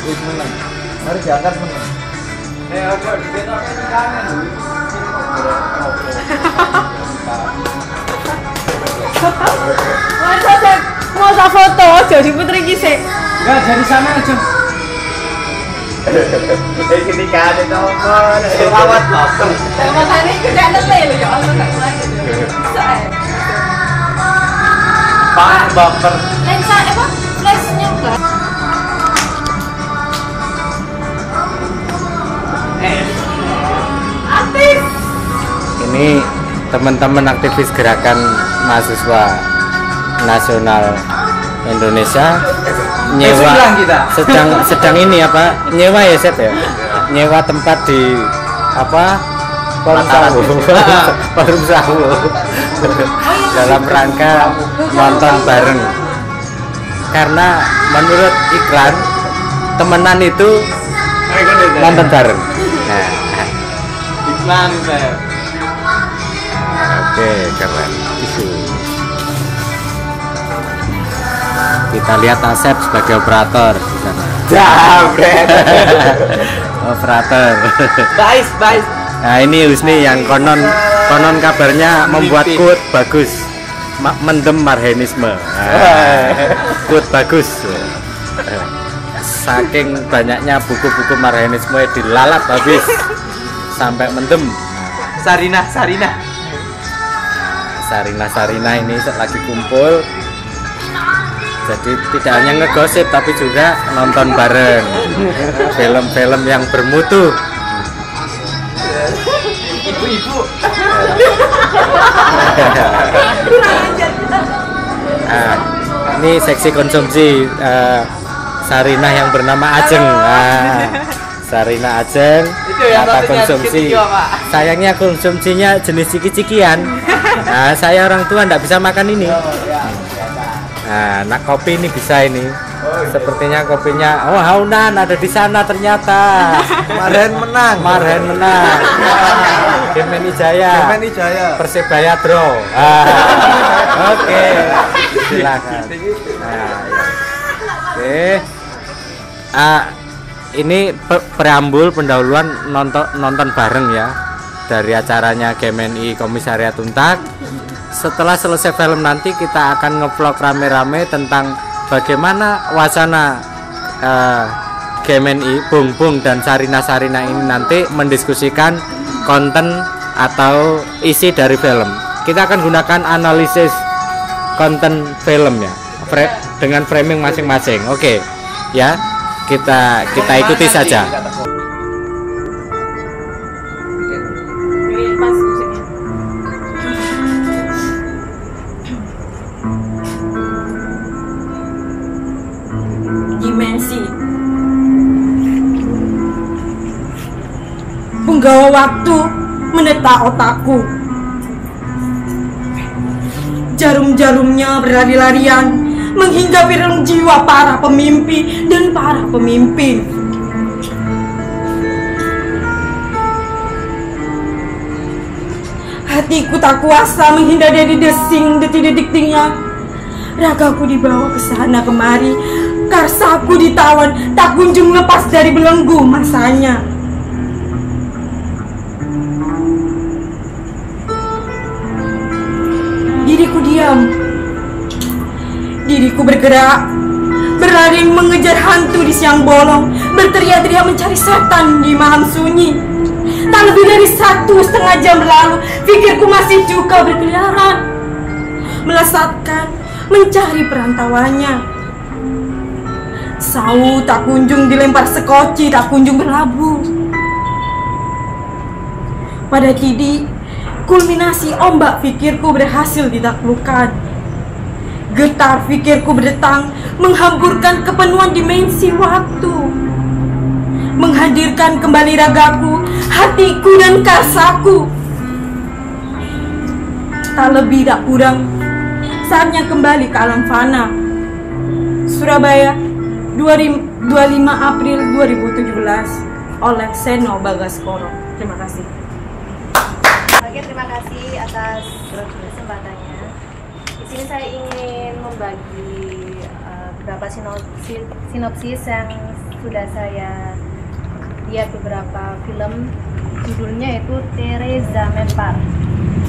Wis meneng. Mari diangkat meneng. Oke, kita kangen lho. Masa foto jadi putri kisih. Enggak, dari sana aja. Ketika ada nomor, lawat loker. Makanya kerjaan lele lho ya Allah gak lagi. Pak bumper. Lensa apa? Flashnya enggak. Aktif. Ini teman-teman aktivis gerakan mahasiswa nasional Indonesia nyewa sedang ini apa nyewa ya Sep ya, nyewa tempat di apa Forum Sawu dalam rangka nonton bareng, karena menurut iklan temenan itu nonton bareng. Nah, Iklan saya. oke, keren. Kita lihat Asep sebagai operator di sana. Jabret. Operator. Bais. Nah, ini Husni yang konon kabarnya membuat quote bagus. Mendem marhenisme. Quote bagus. Saking banyaknya buku-buku marhenisme dilalap habis sampai mendem. Sarina ini lagi kumpul. Jadi tidak hanya ngegosip tapi juga nonton bareng film-film yang bermutu. Ibu-ibu. Nah, ini seksi konsumsi Sarinah yang bernama Ajeng. Sarina Ajeng, mata konsumsi. Sayangnya konsumsinya jenis ciki-cikian. Nah, saya orang tua nggak bisa makan ini. Nah, kopi ini bisa ini. Sepertinya kopinya, oh Haunan ada di sana ternyata. Marhen menang. Gemeni Jaya. Persebaya draw. Oke. Silakan. Oke. Ini preambul pendahuluan nonton bareng ya dari acaranya GMNI Komisariat Untak. Setelah selesai film nanti kita akan ngevlog rame-rame tentang bagaimana wacana GMNI, Bung Bung dan Sarina ini nanti mendiskusikan konten atau isi dari film. Kita akan gunakan analisis konten film ya, dengan framing masing-masing. Oke, ya kita ikuti saja. Dimensi penggawa waktu menetak otakku, jarum-jarumnya berlari-larian menghinggapi relung jiwa para pemimpi dan para pemimpin. Hatiku tak kuasa menghindar dari desing detik-detiknya. Ragaku dibawa ke sana kemari, karsaku ditawan tak kunjung lepas dari belenggu masanya. Diriku diam, diriku bergerak, berlari mengejar hantu di siang bolong, berteriak-teriak mencari setan di malam sunyi. Tak lebih dari 1,5 jam berlalu, pikirku masih juga berkeliaran, melesatkan mencari perantauannya. Sawu tak kunjung dilempar sekoci, tak kunjung berlabuh. Pada titik kulminasi ombak pikirku berhasil ditaklukkan. Getar pikirku berdetang menghamburkan kepenuhan dimensi waktu, menghadirkan kembali ragaku, hatiku dan karsaku. Tak lebih tak kurang, saatnya kembali ke alam fana. Surabaya, 25 April 2017 oleh Seno Bagaskoro. Terima kasih. Oke, terima kasih atas kesempatannya. Di sini saya ingin membagi beberapa sinopsis yang sudah saya lihat beberapa film, judulnya itu Teresa Menpar.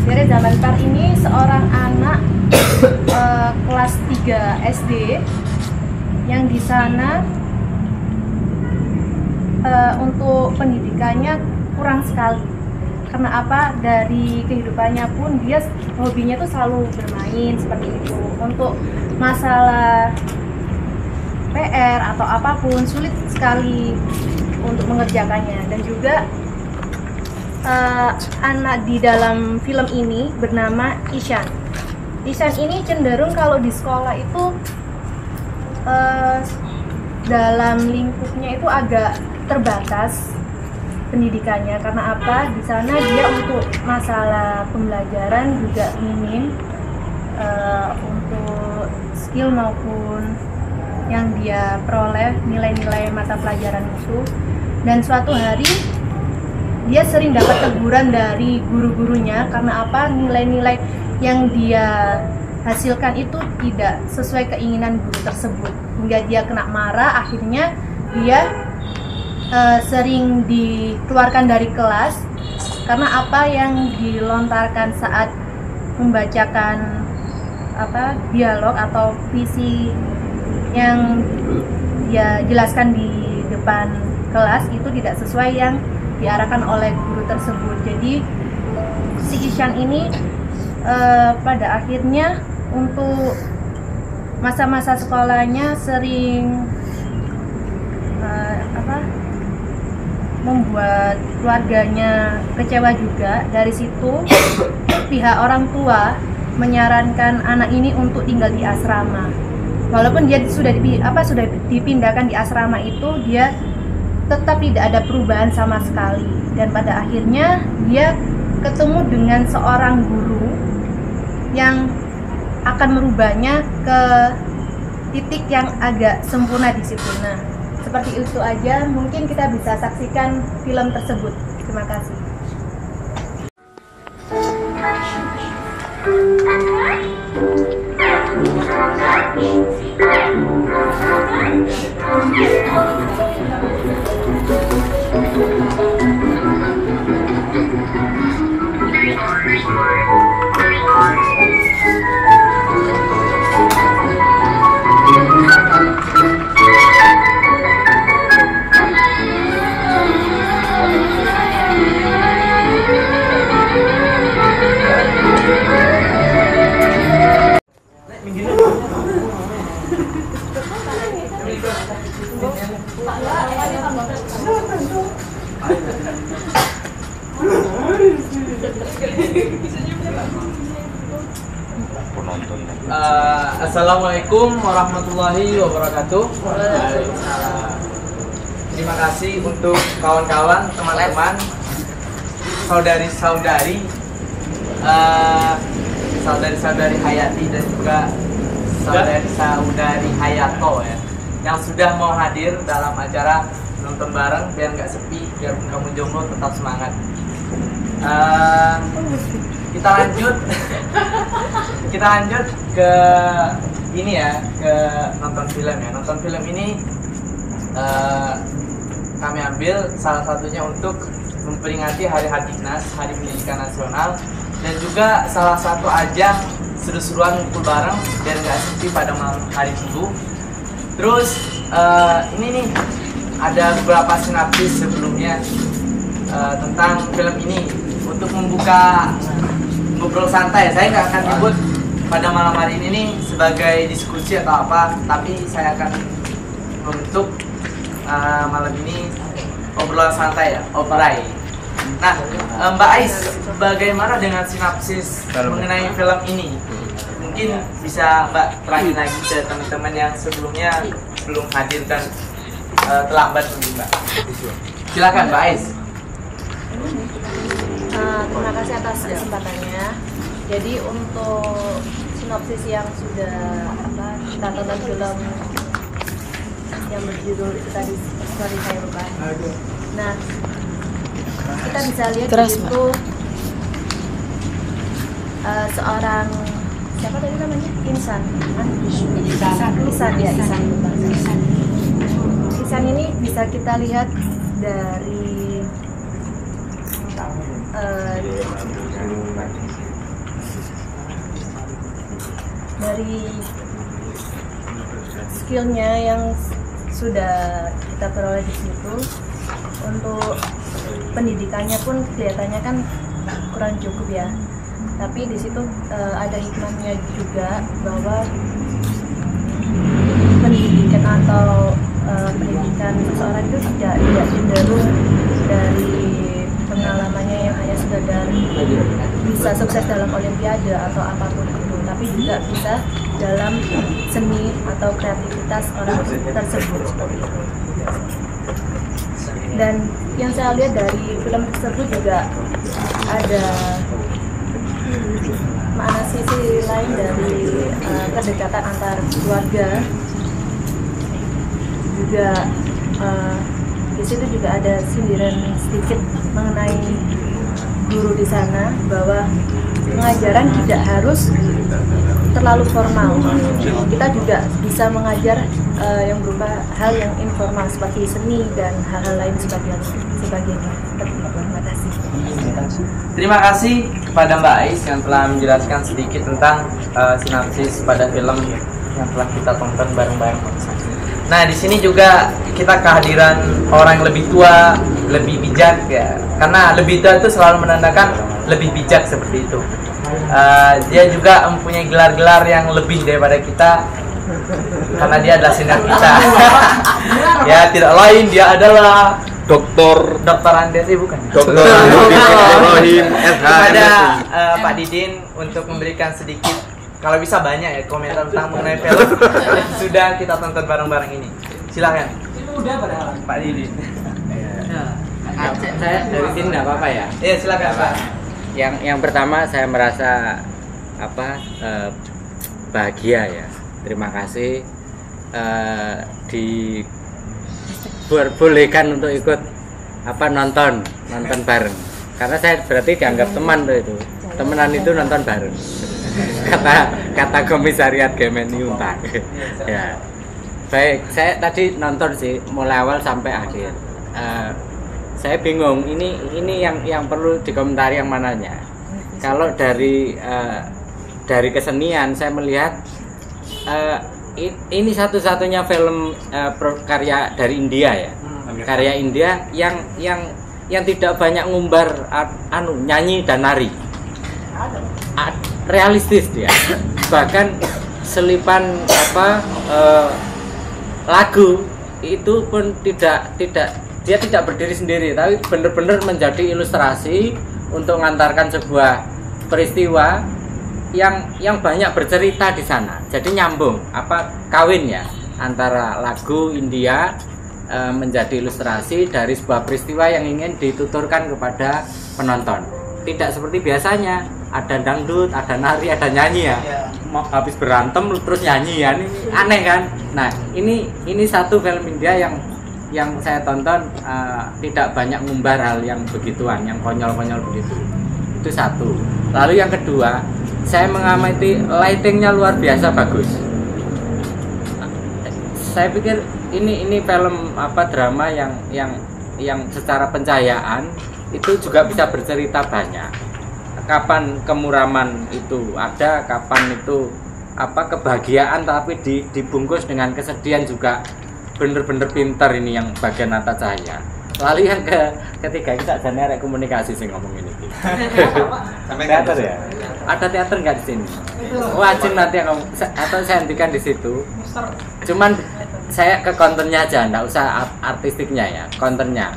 Teresa Menpar ini seorang anak kelas 3 SD yang di sana untuk pendidikannya kurang sekali. Karena apa? Dari kehidupannya pun dia hobinya tuh selalu bermain seperti itu. Untuk masalah PR atau apapun sulit sekali untuk mengerjakannya. Dan juga anak di dalam film ini bernama Ishan. Ishan ini cenderung kalau di sekolah itu dalam lingkupnya itu agak terbatas pendidikannya. Karena apa? Di sana dia untuk masalah pembelajaran juga minim, untuk skill maupun yang dia peroleh nilai-nilai mata pelajaran itu. Dan suatu hari dia sering dapat teguran dari guru-gurunya karena apa? Nilai-nilai yang dia hasilkan itu tidak sesuai keinginan guru tersebut, hingga dia kena marah. Akhirnya dia sering dikeluarkan dari kelas karena apa yang dilontarkan saat membacakan dialog atau visi yang dia jelaskan di depan kelas itu tidak sesuai yang diarahkan oleh guru tersebut. Jadi si Ishan ini pada akhirnya untuk masa-masa sekolahnya sering membuat keluarganya kecewa juga. Dari situ pihak orang tua menyarankan anak ini untuk tinggal di asrama. Walaupun dia sudah dipindahkan di asrama itu, dia tetap tidak ada perubahan sama sekali. Dan pada akhirnya dia ketemu dengan seorang guru yang akan merubahnya ke titik yang agak sempurna di situ. Nah, seperti itu aja. Mungkin kita bisa saksikan film tersebut. Terima kasih. Assalamualaikum warahmatullahi wabarakatuh. Terima kasih untuk kawan-kawan, teman-teman, saudari-saudari, saudari-saudari Hayati dan juga saudari-saudari Hayato ya, yang sudah mau hadir dalam acara nonton bareng biar nggak sepi, biar kamu jomblo tetap semangat. Kita lanjut ke ini ya, ke nonton film ya. Nonton film ini kami ambil salah satunya untuk memperingati Hari Hadiknas, Hari Pendidikan Nasional, dan juga salah satu ajang seru-seruan ngumpul bareng biar nggak sepi pada malam hari Minggu. Terus ini nih ada beberapa sinopsis sebelumnya tentang film ini untuk membuka ngobrol santai. Saya nggak akan nyebut pada malam hari ini nih sebagai diskusi atau apa, tapi saya akan membentuk malam ini obrolan santai ya, obrai. Nah, Mbak Ais, bagaimana dengan sinopsis mengenai film ini? Mungkin bisa Mbak terangin lagi ke teman-teman yang sebelumnya belum hadir dan terlambat mungkin Mbak. Silakan Mbak Ais. Terima kasih atas kesempatannya. Jadi untuk sinopsis yang sudah kita tonton film yang berjudul itu tadi, sorry saya lupa. Nah, kita bisa lihat di situ seorang siapa tadi namanya? Insan. kesuksesan ini bisa kita lihat dari skillnya yang sudah kita peroleh di situ. Untuk pendidikannya pun kelihatannya kan kurang cukup ya, tapi di situ ada hikmahnya juga bahwa pendidikan atau pendidikan seseorang itu tidak cenderung dari pengalamannya yang hanya sekedar bisa sukses dalam olimpiade atau apapun itu, tapi juga bisa dalam seni atau kreativitas orang tersebut seperti itu. Dan yang saya lihat dari film tersebut juga ada makna sisi lain dari kedekatan antar keluarga. Juga di situ juga ada sindiran sedikit mengenai guru di sana, bahwa pengajaran tidak harus terlalu formal. Kita juga bisa mengajar yang berupa hal yang informal seperti seni dan hal-hal lain sebagainya. Terima kasih. Terima kasih kepada Mbak Ais yang telah menjelaskan sedikit tentang sinopsis pada film yang telah kita tonton bareng-bareng. Nah, di sini juga kita kehadiran orang yang lebih tua, lebih bijak ya. Karena lebih tua itu selalu menandakan lebih bijak seperti itu. Dia juga mempunyai gelar-gelar yang lebih daripada kita karena dia adalah senior kita. Ya, tidak lain dia adalah Dr. Andes bukan? Dr. Ibrahim kepada Pak Didin untuk memberikan sedikit, kalau bisa banyak ya, komentar tentang mengenai film yang sudah kita tonton bareng-bareng ini. Silakan. Pak Didin. Saya dari sini nggak apa-apa ya? Iya, silakan Pak. Yang pertama saya merasa bahagia ya. Terima kasih dibolehkan untuk ikut nonton bareng. Karena saya berarti dianggap teman tuh itu. Temenan itu nonton bareng. kata komisariat Gemenium Pak. Ya. Baik, saya tadi nonton sih mulai awal sampai akhir. Saya bingung ini yang perlu dikomentari yang mananya. Kalau dari kesenian saya melihat ini satu-satunya film karya dari India ya. Karya India yang tidak banyak ngumbar nyanyi dan nari. Realistis dia. Bahkan selipan lagu itu pun tidak dia tidak berdiri sendiri, tapi benar-benar menjadi ilustrasi untuk mengantarkan sebuah peristiwa yang banyak bercerita di sana. Jadi nyambung kawin ya antara lagu India menjadi ilustrasi dari sebuah peristiwa yang ingin dituturkan kepada penonton. Tidak seperti biasanya ada dangdut, ada nari, ada nyanyi ya. Mau habis berantem terus nyanyi ya, ini aneh kan. Nah, ini satu film India yang saya tonton tidak banyak ngumbar hal yang begituan, yang konyol-konyol begitu. Itu satu. Lalu yang kedua, saya mengamati lightingnya luar biasa bagus. Saya pikir ini film drama yang secara pencahayaan itu juga bisa bercerita banyak. Kapan kemuraman itu ada, kapan itu kebahagiaan tapi dibungkus dengan kesedihan juga. Bener-bener pintar ini yang bagian Nata Cahaya. Lalu yang ketiga kita jadi komunikasi sih ngomong ini. Sampai teater ya? Ada teater nggak di sini? Wajib nanti atau saya hentikan di situ. Cuman saya ke kontennya aja, nggak usah artistiknya ya, kontennya.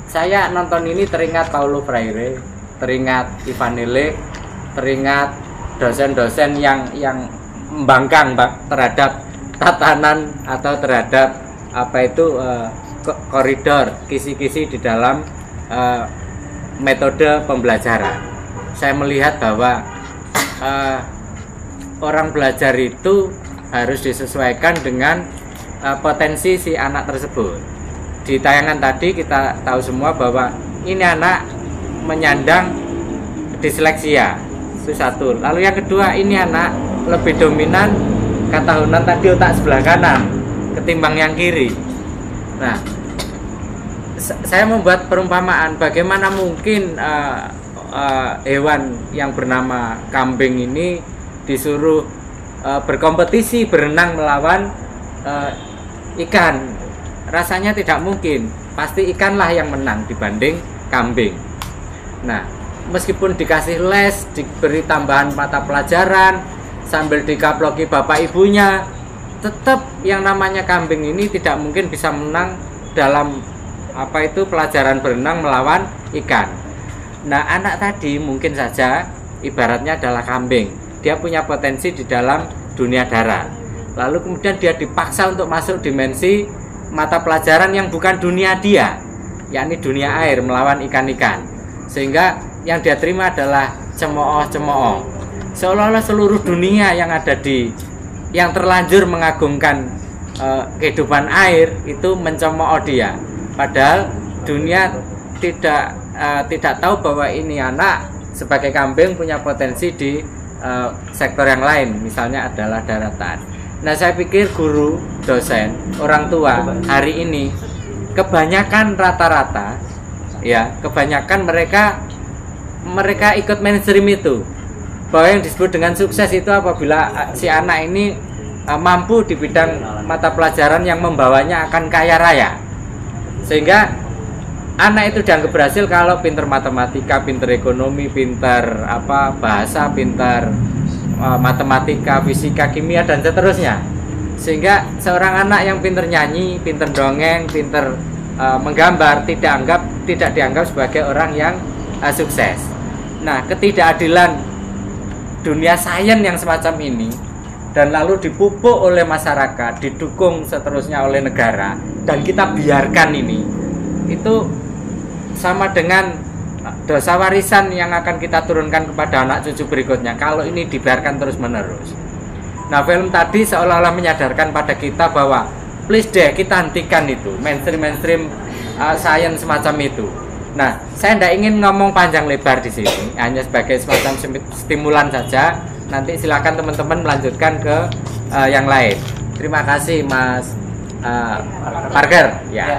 Saya nonton ini teringat Paulo Freire, teringat Ivan Illich, teringat dosen-dosen yang membangkang terhadap tatanan atau terhadap koridor kisi-kisi di dalam metode pembelajaran. Saya melihat bahwa orang belajar itu harus disesuaikan dengan potensi si anak tersebut. Di tayangan tadi kita tahu semua bahwa ini anak menyandang disleksia, itu satu. Lalu yang kedua, ini anak lebih dominan ketahunan tadi otak sebelah kanan ketimbang yang kiri. Nah, saya membuat perumpamaan bagaimana mungkin hewan yang bernama kambing ini disuruh berkompetisi berenang melawan ikan. Rasanya tidak mungkin, pasti ikanlah yang menang dibanding kambing. Nah, meskipun dikasih les, diberi tambahan mata pelajaran, sambil dikaploki bapak ibunya, tetap yang namanya kambing ini tidak mungkin bisa menang dalam pelajaran berenang melawan ikan. Nah, anak tadi mungkin saja ibaratnya adalah kambing. Dia punya potensi di dalam dunia darat. Lalu kemudian dia dipaksa untuk masuk dimensi mata pelajaran yang bukan dunia dia, yakni dunia air melawan ikan-ikan. Sehingga yang dia terima adalah cemooh-cemooh. Seolah-olah seluruh dunia yang ada yang terlanjur mengagungkan kehidupan air itu mencemooh dia. Padahal dunia tidak tahu bahwa ini anak sebagai kambing punya potensi di sektor yang lain, misalnya adalah daratan. Nah, saya pikir guru, dosen, orang tua hari ini kebanyakan rata-rata kebanyakan mereka ikut mainstream itu, bahwa yang disebut dengan sukses itu apabila si anak ini mampu di bidang mata pelajaran yang membawanya akan kaya raya. Sehingga anak itu dianggap berhasil kalau pinter matematika, pinter ekonomi, pinter bahasa, pinter matematika, fisika, kimia, dan seterusnya. Sehingga seorang anak yang pinter nyanyi, pinter dongeng, pinter menggambar tidak dianggap sebagai orang yang sukses. Nah, ketidakadilan dunia sains yang semacam ini dan lalu dipupuk oleh masyarakat, didukung seterusnya oleh negara, dan kita biarkan ini, itu sama dengan dosa warisan yang akan kita turunkan kepada anak cucu berikutnya kalau ini dibiarkan terus menerus. Nah, film tadi seolah-olah menyadarkan pada kita bahwa please deh, kita hentikan itu mainstream sains semacam itu. Nah, saya tidak ingin ngomong panjang lebar di sini, hanya sebagai semacam stimulan saja. Nanti silakan teman-teman melanjutkan ke yang lain. Terima kasih Mas Parker. Ya.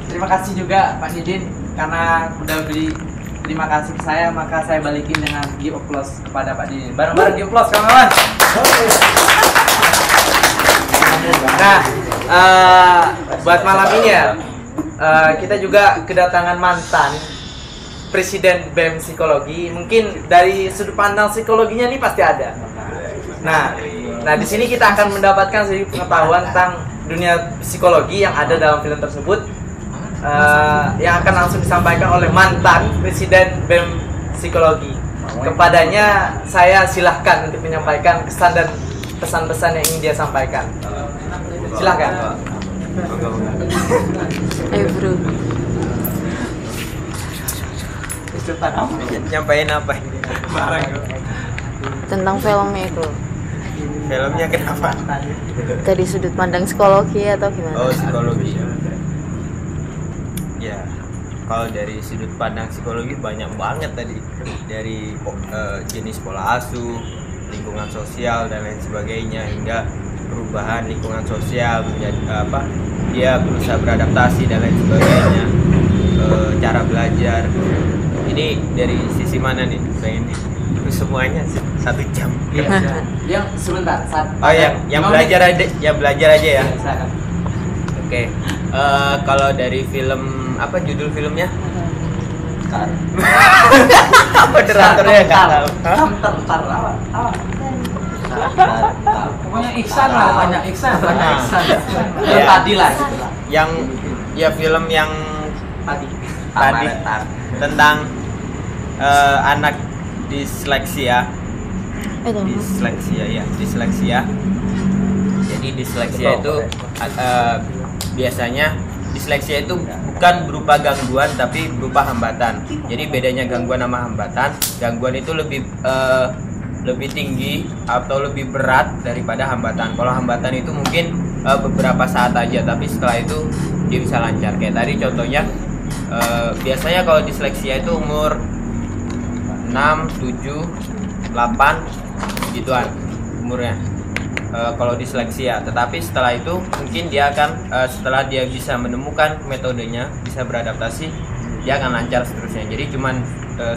Terima kasih juga Pak Didin karena udah beri terima kasih ke saya, maka saya balikin dengan give applause kepada Pak Didin. Bareng-bareng give applause kawan-kawan. Nah, buat malam ini ya, kita juga kedatangan mantan Presiden BEM Psikologi. Mungkin dari sudut pandang psikologinya nih pasti ada. Nah di sini kita akan mendapatkan sedikit pengetahuan tentang dunia psikologi yang ada dalam film tersebut, yang akan langsung disampaikan oleh mantan Presiden BEM Psikologi. Kepadanya saya silahkan untuk menyampaikan kesan dan pesan-pesan yang ingin dia sampaikan. Silahkan. Bro. Nyampain apa? Tentang filmnya itu. Filmnya kenapa? Dari sudut pandang psikologi atau gimana? Oh, psikologi. Ya, kalau dari sudut pandang psikologi banyak banget tadi. Dari jenis pola asuh, lingkungan sosial dan lain sebagainya, hingga perubahan lingkungan sosial menjadi dia berusaha beradaptasi dan lain sebagainya, cara belajar. Ini dari sisi mana nih? Pengen semuanya 1 jam. Iya. Yang sebentar. Yang belajar aja ya. Oke. Kalau dari film apa judul filmnya? Moderatornya nggak tahu. Pokoknya Iksan lah, banyak Iksan. Ya. Tadi lah. Yang film yang Tadi. tentang anak disleksia. Disleksia. Jadi disleksia itu biasanya disleksia itu bukan berupa gangguan tapi berupa hambatan. Jadi bedanya gangguan sama hambatan, gangguan itu lebih tinggi atau lebih berat daripada hambatan. Kalau hambatan itu mungkin beberapa saat aja, tapi setelah itu dia bisa lancar. Kayak tadi contohnya, biasanya kalau disleksia itu umur 6, 7, 8 gituan umurnya. kalau disleksia. Tetapi setelah itu mungkin dia akan setelah dia bisa menemukan metodenya, bisa beradaptasi, dia akan lancar seterusnya. Jadi cuman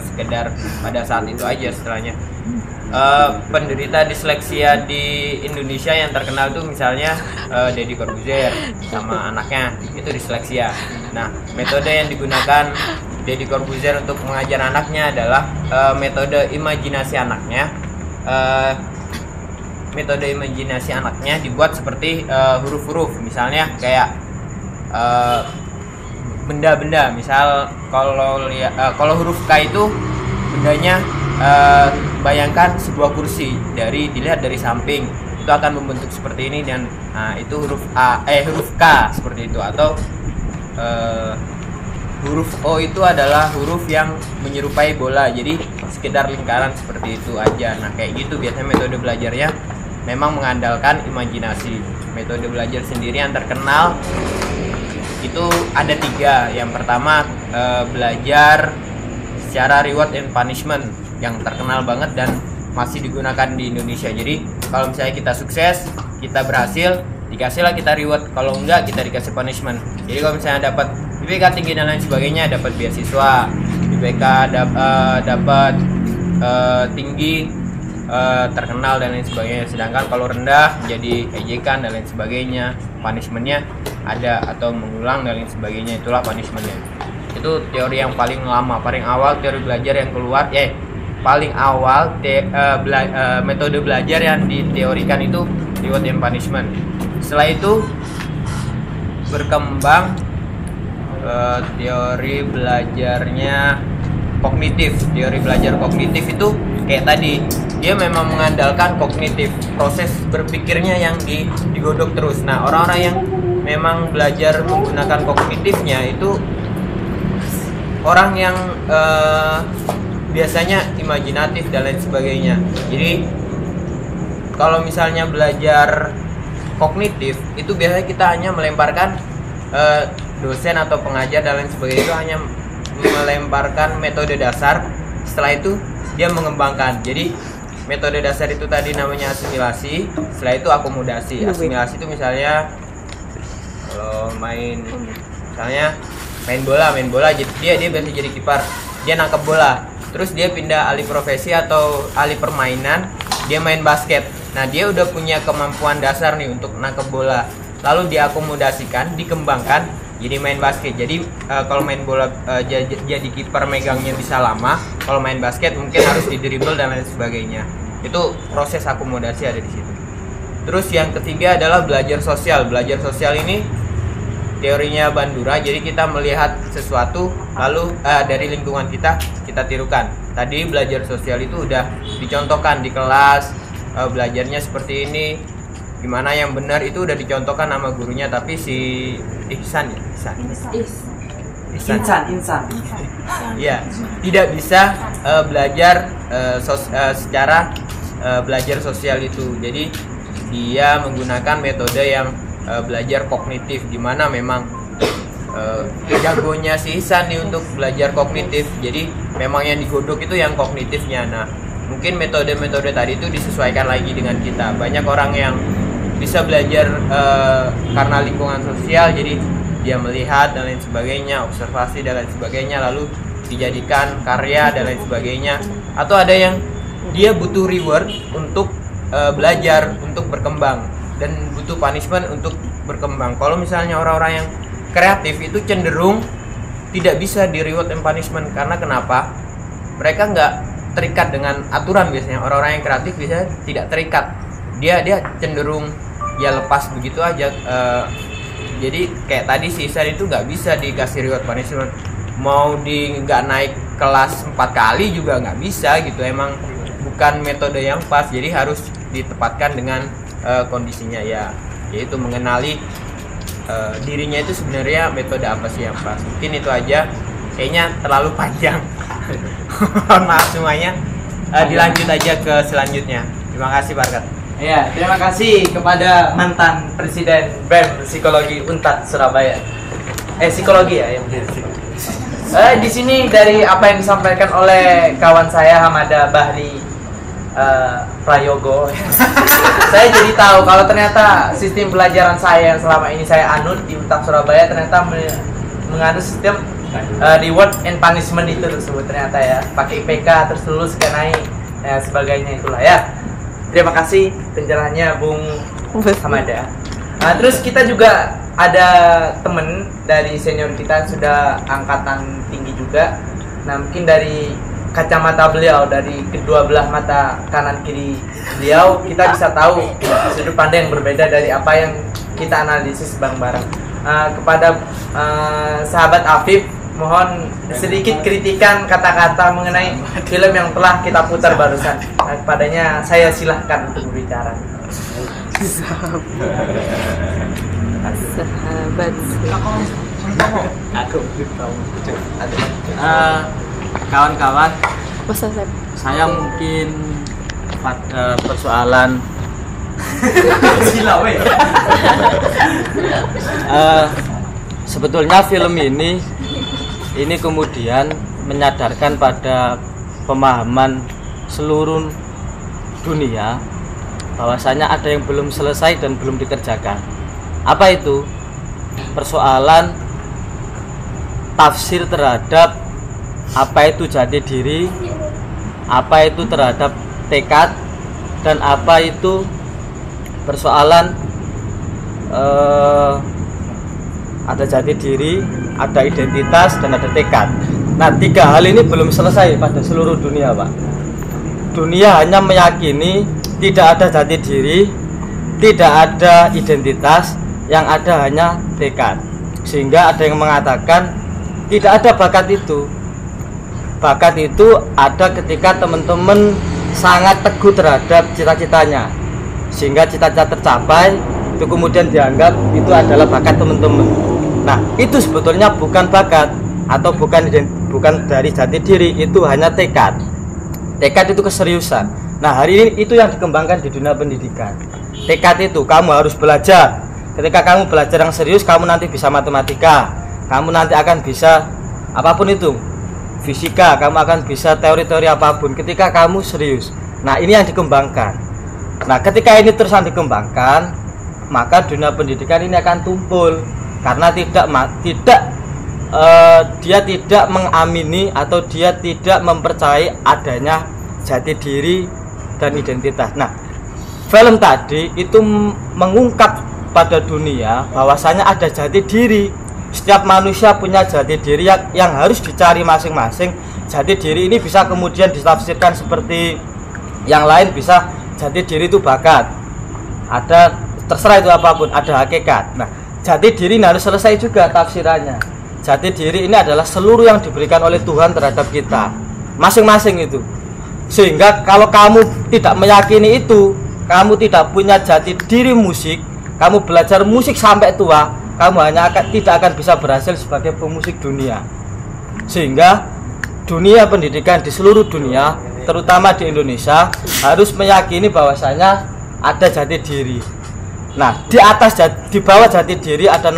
sekedar pada saat itu aja setelahnya. Penderita disleksia di Indonesia yang terkenal tuh misalnya Deddy Corbuzier sama anaknya, itu disleksia. Nah, metode yang digunakan Deddy Corbuzier untuk mengajar anaknya adalah metode imajinasi anaknya. Metode imajinasi anaknya dibuat seperti huruf-huruf, misalnya kayak benda-benda. Misal kalau huruf K itu bendanya, bayangkan sebuah kursi, dilihat dari samping itu akan membentuk seperti ini, dan itu huruf K seperti itu. Atau huruf O itu adalah huruf yang menyerupai bola, jadi sekedar lingkaran seperti itu aja. Nah, kayak gitu biasanya metode belajarnya memang mengandalkan imajinasi. Metode belajar sendiri yang terkenal itu ada 3. Yang pertama belajar secara reward and punishment yang terkenal banget dan masih digunakan di Indonesia. Jadi kalau misalnya kita sukses, kita berhasil, dikasihlah kita reward. Kalau enggak, kita dikasih punishment. Jadi kalau misalnya dapat IPK tinggi dan lain sebagainya, dapat beasiswa. IPK dapat tinggi, terkenal dan lain sebagainya. Sedangkan kalau rendah jadi ejekan dan lain sebagainya. Punishmentnya ada, atau mengulang dan lain sebagainya, itulah punishmentnya. Itu teori yang paling lama, paling awal teori belajar yang keluar, paling awal metode belajar yang diteorikan itu reward and punishment. Setelah itu berkembang teori belajarnya kognitif. Teori belajar kognitif itu kayak tadi, dia memang mengandalkan kognitif, proses berpikirnya yang digodok terus. Nah, orang-orang yang memang belajar menggunakan kognitifnya itu orang yang biasanya imajinatif dan lain sebagainya. Jadi kalau misalnya belajar kognitif itu biasanya kita hanya melemparkan dosen atau pengajar dan lain sebagainya itu hanya melemparkan metode dasar. Setelah itu dia mengembangkan. Jadi metode dasar itu tadi namanya asimilasi, setelah itu akomodasi. Asimilasi itu misalnya kalau misalnya main bola, dia biasa jadi kiper, dia nangkep bola, terus dia pindah alih profesi atau alih permainan, dia main basket. Nah, dia udah punya kemampuan dasar nih untuk nangkep bola, lalu diakomodasikan, dikembangkan jadi main basket. Jadi kalau main bola jadi kiper megangnya bisa lama, kalau main basket mungkin harus didribble dan lain sebagainya. Itu proses akomodasi ada di situ. Terus yang ketiga adalah belajar sosial. Belajar sosial ini teorinya Bandura. Jadi kita melihat sesuatu lalu dari lingkungan kita tirukan. Tadi belajar sosial itu udah dicontohkan di kelas, belajarnya seperti ini. Gimana yang benar itu udah dicontohkan sama gurunya, tapi si Ihsan. Ya, tidak bisa belajar secara belajar sosial itu. Jadi dia menggunakan metode yang belajar kognitif, dimana memang jagonya si Ihsan nih untuk belajar kognitif. Jadi memang yang digodok itu yang kognitifnya. Nah, mungkin metode-metode tadi itu disesuaikan lagi dengan kita. Banyak orang yang bisa belajar karena lingkungan sosial, jadi dia melihat dan lain sebagainya, observasi dan lain sebagainya, lalu dijadikan karya dan lain sebagainya. Atau ada yang dia butuh reward untuk belajar, untuk berkembang, dan butuh punishment untuk berkembang. Kalau misalnya orang-orang yang kreatif itu cenderung tidak bisa di reward and punishment. Karena kenapa? Mereka nggak terikat dengan aturan. Biasanya orang-orang yang kreatif biasanya tidak terikat, dia cenderung ya lepas begitu aja. Jadi kayak tadi si Ihsan itu nggak bisa dikasih reward punishment, mau nggak naik kelas 4 kali juga nggak bisa gitu. Emang bukan metode yang pas, jadi harus ditempatkan dengan kondisinya, yaitu mengenali dirinya itu sebenarnya metode apa sih yang pas. Mungkin itu aja, kayaknya terlalu panjang. Mohon maaf semuanya. Dilanjut aja ke selanjutnya. Terima kasih Barkat. Ya, terima kasih kepada mantan Presiden BEM Psikologi Unpad Surabaya. Psikologi ya. Di sini dari apa yang disampaikan oleh kawan saya Hamada Bahri Prayogo. saya jadi tahu kalau ternyata sistem pelajaran saya yang selama ini saya anut di UTAP Surabaya ternyata menganut sistem reward and punishment itu tersebut ternyata ya, pakai IPK terus lulus ke naik ya, sebagainya itulah ya. Terima kasih pencerahannya Bung Hamada. Nah, terus kita juga ada temen dari senior kita sudah angkatan tinggi juga. Nah, mungkin dari kacamata beliau, dari kedua belah mata kanan kiri beliau, kita bisa tahu sudut pandang yang berbeda dari apa yang kita analisis bareng-bareng. Kepada sahabat Afif, mohon sedikit kritikan kata-kata mengenai film yang telah kita putar barusan. Kepadanya saya silahkan untuk berbicara. Sahabat. Aku tahu. Kawan-kawan, Masa saya saya mungkin pada persoalan sebetulnya film ini kemudian menyadarkan pada pemahaman seluruh dunia bahwasanya ada yang belum selesai dan belum dikerjakan. Apa itu? Persoalan tafsir terhadap apa itu jati diri, apa itu terhadap tekad, dan apa itu persoalan ada jati diri, ada identitas, dan ada tekad. Nah, tiga hal ini belum selesai pada seluruh dunia, Pak. Dunia hanya meyakini tidak ada jati diri, tidak ada identitas, yang ada hanya tekad. Sehingga ada yang mengatakan tidak ada bakat itu. Bakat itu ada ketika teman-teman sangat teguh terhadap cita-citanya, sehingga cita-cita tercapai, itu kemudian dianggap itu adalah bakat teman-teman. Nah, itu sebetulnya bukan bakat atau bukan dari jati diri, itu hanya tekad. Tekad itu keseriusan. Nah, hari ini itu yang dikembangkan di dunia pendidikan. Tekad itu kamu harus belajar. Ketika kamu belajar yang serius, kamu nanti bisa matematika, kamu nanti akan bisa apapun itu, fisika, kamu akan bisa teori-teori apapun ketika kamu serius. Nah, ini yang dikembangkan. Nah, ketika ini terus yang dikembangkan, maka dunia pendidikan ini akan tumpul karena dia tidak mengamini atau dia tidak mempercayai adanya jati diri dan identitas. Nah, film tadi itu mengungkap pada dunia bahwasanya ada jati diri. Setiap manusia punya jati diri yang harus dicari masing-masing. Jati diri ini bisa kemudian ditafsirkan seperti yang lain, bisa jati diri itu bakat, ada terserah itu apapun, ada hakikat. Nah, jati diri ini harus selesai juga tafsirannya. Jati diri ini adalah seluruh yang diberikan oleh Tuhan terhadap kita masing-masing itu. Sehingga kalau kamu tidak meyakini itu, kamu tidak punya jati diri musik, kamu belajar musik sampai tua, kamu tidak akan bisa berhasil sebagai pemusik dunia. Sehingga dunia pendidikan di seluruh dunia, terutama di Indonesia, harus meyakini bahwasanya ada jati diri. Nah, di bawah jati diri ada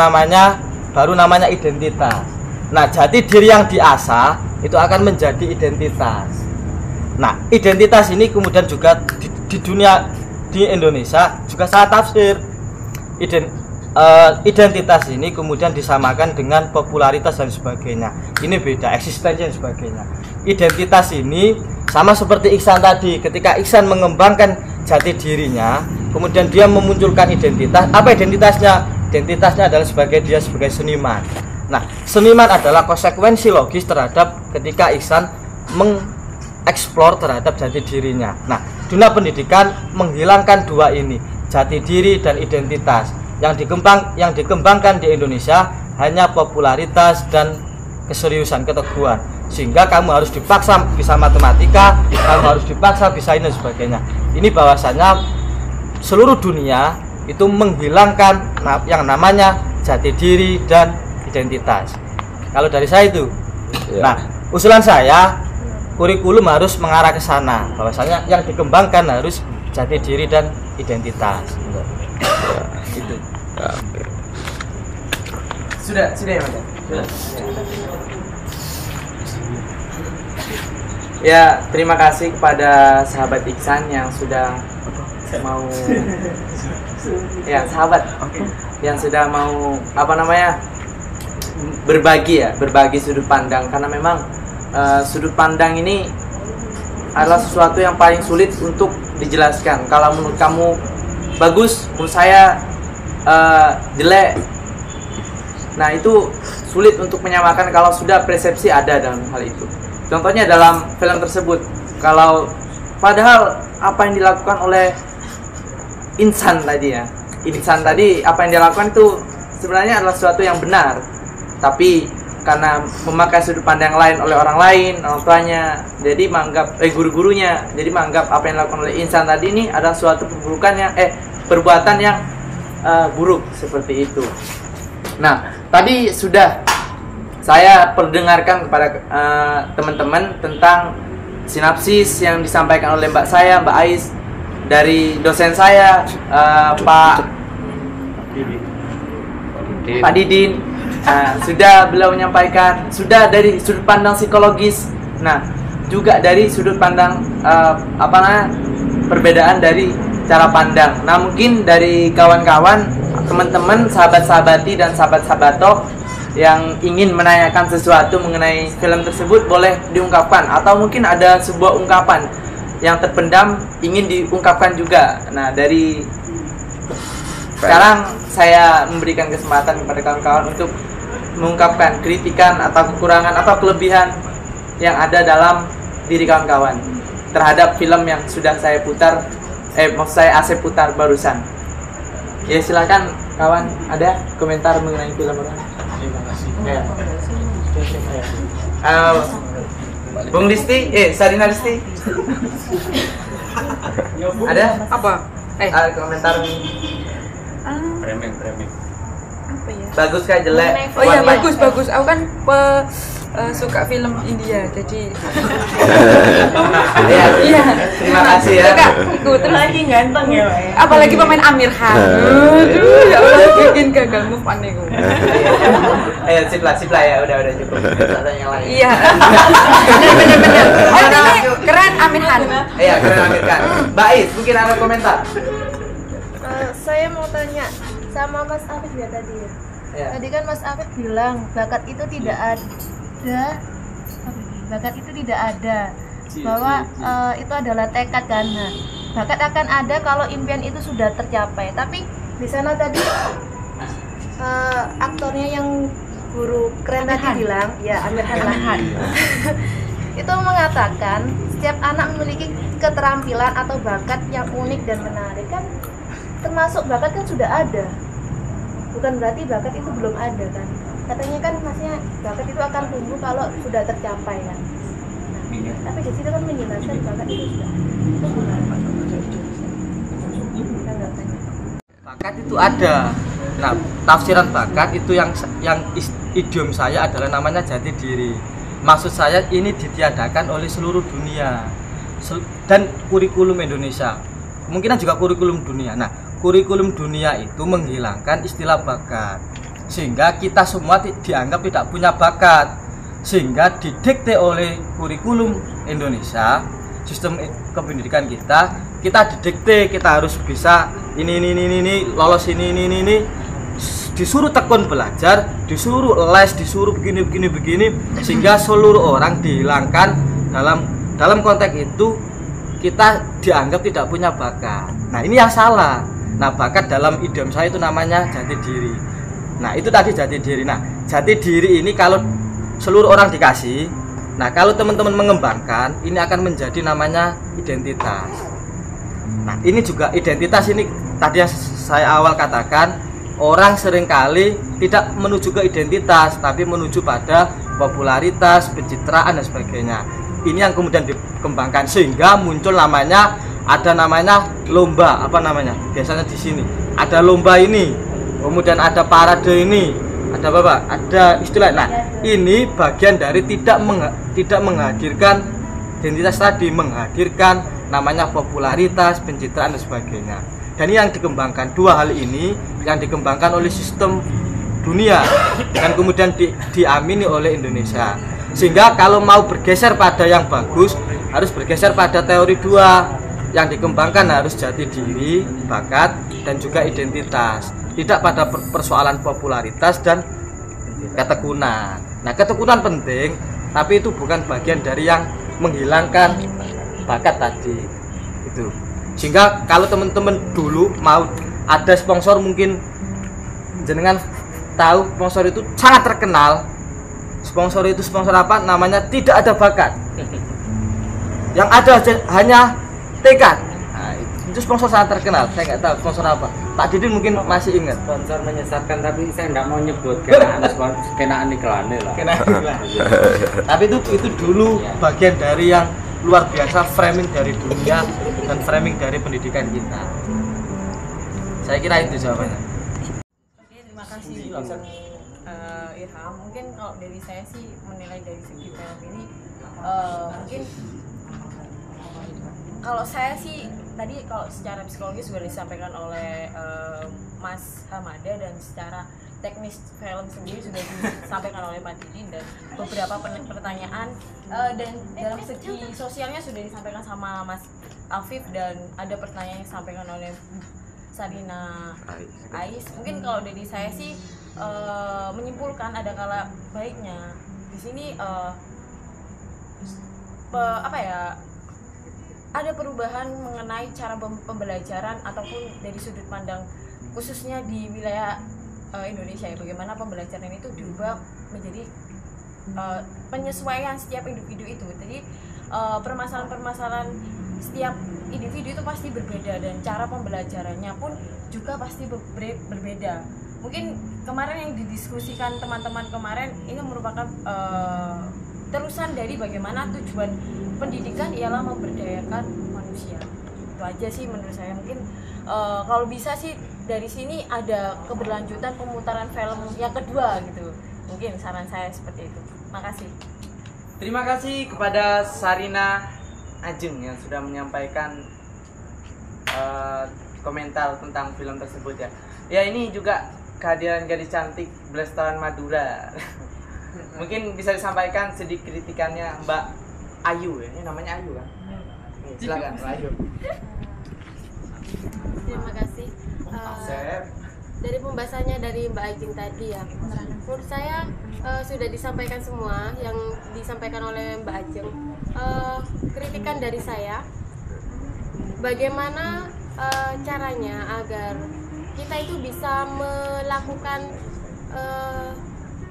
baru namanya identitas. Nah, jati diri yang diasah itu akan menjadi identitas. Nah, identitas ini kemudian juga di dunia, di Indonesia juga salah tafsir. Identitas ini kemudian disamakan dengan popularitas dan sebagainya. Ini beda, eksistensi dan sebagainya. Identitas ini sama seperti Iksan tadi. Ketika Iksan mengembangkan jati dirinya, kemudian dia memunculkan identitas. Apa identitasnya? Identitasnya adalah dia sebagai seniman. Nah, seniman adalah konsekuensi logis terhadap ketika Iksan mengeksplor terhadap jati dirinya. Nah, dunia pendidikan menghilangkan dua ini, jati diri dan identitas. Yang dikembangkan di Indonesia hanya popularitas dan keseriusan, keteguhan. Sehingga kamu harus dipaksa bisa matematika, kamu harus dipaksa bisa ini dan sebagainya. Ini bahwasanya seluruh dunia itu menghilangkan yang namanya jati diri dan identitas. Kalau dari saya itu. Nah, usulan saya, kurikulum harus mengarah ke sana, bahwasanya yang dikembangkan harus jati diri dan identitas. Itu. Sudah ya, Mas. Ya, terima kasih kepada sahabat Iksan yang sudah mau ya sahabat yang sudah mau berbagi sudut pandang, karena memang sudut pandang ini adalah sesuatu yang paling sulit untuk dijelaskan. Kalau menurut kamu bagus, menurut saya jelek. Nah, itu sulit untuk menyamakan kalau sudah persepsi ada dalam hal itu. Contohnya dalam film tersebut, kalau padahal apa yang dilakukan oleh insan tadi apa yang dia lakukan itu sebenarnya adalah sesuatu yang benar, tapi karena memakai sudut pandang lain oleh orang tuanya, jadi menganggap guru-gurunya, jadi menganggap apa yang dilakukan oleh insan tadi ini adalah suatu perbuatan yang buruk seperti itu. Nah, tadi sudah saya perdengarkan kepada teman-teman tentang sinopsis yang disampaikan oleh Mbak Ais, dari dosen saya Pak Didin. Sudah beliau menyampaikan, sudah dari sudut pandang psikologis, nah juga dari sudut pandang perbedaan dari cara pandang. Nah, mungkin dari kawan-kawan, teman-teman, sahabat-sahabati dan sahabat-sahabato yang ingin menanyakan sesuatu mengenai film tersebut boleh diungkapkan, atau mungkin ada sebuah ungkapan yang terpendam ingin diungkapkan juga. Nah, dari sekarang saya memberikan kesempatan kepada kawan-kawan untuk mengungkapkan kritikan atau kekurangan atau kelebihan yang ada dalam diri kawan-kawan terhadap film yang sudah saya putar, Asep putar barusan. Ya, silakan kawan, ada komentar mengenai film orang? Terima kasih. Bung Listi, Sarina Listi. Ada Apa? komentar? Remeng. Apa ya? Bagus kah, jelek? Oh iya, bagus. Aku kan suka film India, jadi Iya. Terima kasih ya. suka ikut. Terus Lagi ganteng ya, Pak. apalagi pemain Amir Khan. Aduh, ya Allah, bikin gagal move on nih gue. Ayo sip lah ya, udah cukup. Ada yang lain. Iya. Bener. Artinya keren Amir Khan. Iya, keren Amir Khan. Mbak Ais, mungkin ada komentar? Saya mau tanya sama Mas Afif ya tadi ya. Iya. Tadi kan Mas Afif bilang bakat itu tidak ada, bahwa itu adalah tekad kan. Nah, bakat akan ada kalau impian itu sudah tercapai. Tapi di sana tadi aktornya yang guru keren tadi bilang, ya Amir Khan. Itu mengatakan setiap anak memiliki keterampilan atau bakat yang unik dan menarik. Kan termasuk bakat kan sudah ada, bukan berarti bakat itu belum ada kan. Katanya kan maksudnya bakat itu akan tumbuh kalau sudah tercapai kan. Nah, tapi di situ kan menjelaskan bakat itu sudah itu gimana? Bakat itu ada. Nah, tafsiran bakat itu yang idiom saya adalah namanya jati diri. Maksud saya ini ditiadakan oleh seluruh dunia dan kurikulum Indonesia. Kemungkinan juga kurikulum dunia. Nah, kurikulum dunia itu menghilangkan istilah bakat, sehingga kita semua dianggap tidak punya bakat, sehingga didikte oleh kurikulum Indonesia, sistem kependidikan kita didikte, kita harus bisa ini lolos ini, disuruh tekun belajar, disuruh les, disuruh begini, sehingga seluruh orang dihilangkan dalam konteks itu. Kita dianggap tidak punya bakat. Nah, ini yang salah. Nah, bakat dalam idiom saya itu namanya jati diri. Nah, itu tadi jati diri. Nah, jati diri ini kalau seluruh orang dikasih, nah kalau teman-teman mengembangkan, ini akan menjadi namanya identitas. Nah, ini juga identitas ini tadi yang saya awal katakan, orang seringkali tidak menuju ke identitas, tapi menuju pada popularitas, pencitraan dan sebagainya. Ini yang kemudian dikembangkan sehingga muncul namanya lomba, biasanya di sini ada lomba ini, kemudian ada parade ini, ada istilah. Nah, ini bagian dari tidak menghadirkan identitas tadi, menghadirkan namanya popularitas, pencitraan dan sebagainya. Dan yang dikembangkan, dua hal ini yang dikembangkan oleh sistem dunia dan kemudian diamini oleh Indonesia. Sehingga kalau mau bergeser pada yang bagus, harus bergeser pada teori dua, yang dikembangkan harus jati diri, bakat, dan juga identitas. Tidak pada persoalan popularitas dan ketekunan. Nah, ketekunan penting, tapi itu bukan bagian dari yang menghilangkan bakat tadi. Itu. Sehingga kalau teman-teman dulu mau ada sponsor, mungkin jenengan tahu sponsor itu sangat terkenal. Sponsor itu sponsor apa? Namanya tidak ada bakat. Yang ada hanya tekad. Nah, itu sponsor sangat terkenal. Saya nggak tahu sponsor apa. Pak Didin mungkin masih ingat. Sponsor menyesatkan, tapi saya nggak mau nyebut kenaan kenaan iklannya lah. Tapi itu dulu bagian dari yang luar biasa, framing dari dunia dan framing dari pendidikan kita. Saya kira itu jawabannya. Oke, terima kasih Irham. Mungkin kalau dari saya sih menilai dari segi film ini mungkin kalau saya sih tadi kalau secara psikologi sudah disampaikan oleh Mas Hamada, dan secara teknis film sendiri sudah disampaikan oleh Pak Didin, dan beberapa pertanyaan dan dalam segi sosialnya sudah disampaikan sama Mas Afif, dan ada pertanyaan yang disampaikan oleh Sarina Ais. Mungkin kalau dari saya sih menyimpulkan ada kala baiknya di sini ada perubahan mengenai cara pembelajaran ataupun dari sudut pandang khususnya di wilayah Indonesia ya, bagaimana pembelajaran itu diubah menjadi penyesuaian setiap individu itu. Jadi permasalahan-permasalahan setiap individu itu pasti berbeda, dan cara pembelajarannya pun juga pasti berbeda. Mungkin kemarin yang didiskusikan teman-teman kemarin ini merupakan terusan dari bagaimana tujuan pendidikan ialah memberdayakan manusia. Itu aja sih menurut saya. Mungkin kalau bisa sih dari sini ada keberlanjutan pemutaran film yang kedua gitu. Mungkin saran saya seperti itu. Makasih. Terima kasih kepada Sarina Ajeng yang sudah menyampaikan komentar tentang film tersebut ya. Ya, ini juga kehadiran gadis cantik Blastaran Madura. Mungkin bisa disampaikan sedikit kritikannya Mbak Ayu ya. Ini namanya Ayu kan? Silakan Mbak Ayu. Terima kasih. Dari pembahasannya dari Mbak Ajeng tadi ya, menurut saya sudah disampaikan semua yang disampaikan oleh Mbak Ajeng. Kritikan dari saya, bagaimana caranya agar kita itu bisa melakukan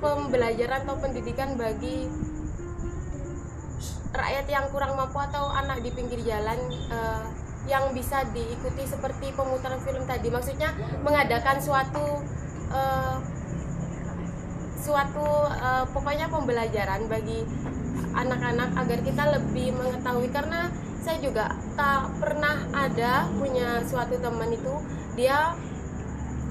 pembelajaran atau pendidikan bagi rakyat yang kurang mampu atau anak di pinggir jalan, yang bisa diikuti seperti pemutaran film tadi. Maksudnya mengadakan suatu pokoknya pembelajaran bagi anak-anak agar kita lebih mengetahui. Karena saya juga tak pernah ada punya suatu teman itu dia